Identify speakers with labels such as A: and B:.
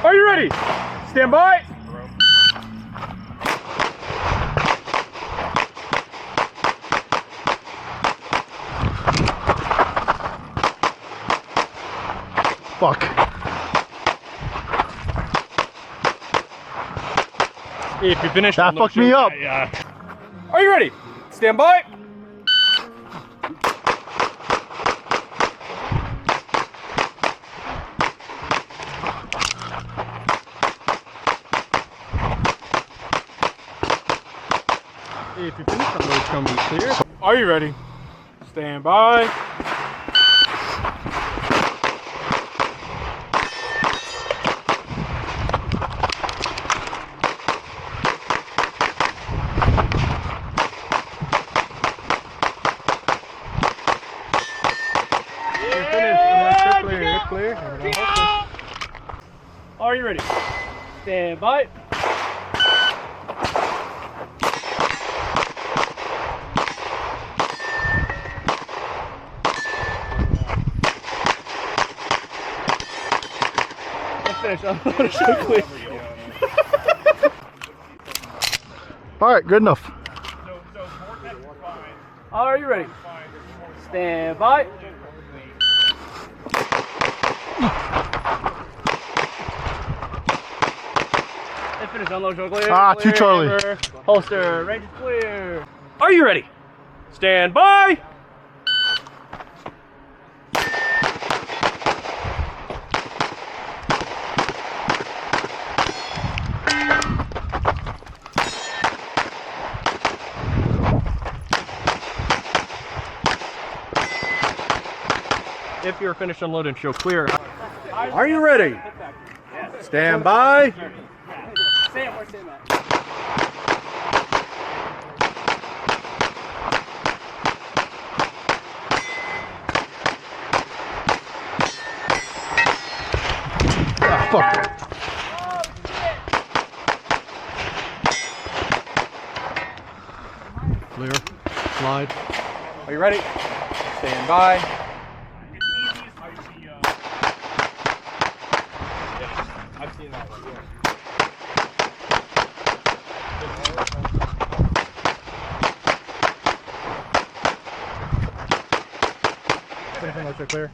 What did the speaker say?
A: Are you ready? Stand by.
B: Fuck.
A: If you finish,
B: That fucked me up.
A: Yeah. Are you ready? Stand by. If you finish, the road's gonna be clear. Are you ready? Stand by. Clear. Are you ready? Stand by. Finish. I'm not so clear.
B: All right, good enough.
A: Are you ready? Stand by. And finish. Unload. Show clear.
B: Ah,
A: Clear,
B: too Charlie.
A: Amber. Holster. Range is clear. Are you ready? Stand by. If you're finished unloading, show clear.
C: Are you ready? Stand by.
A: Sam, where's Sam at?
B: Ah, fuck.
C: Clear. Slide. Are you ready? Stand by. I've seen that one, yeah. Finish unless you're clear.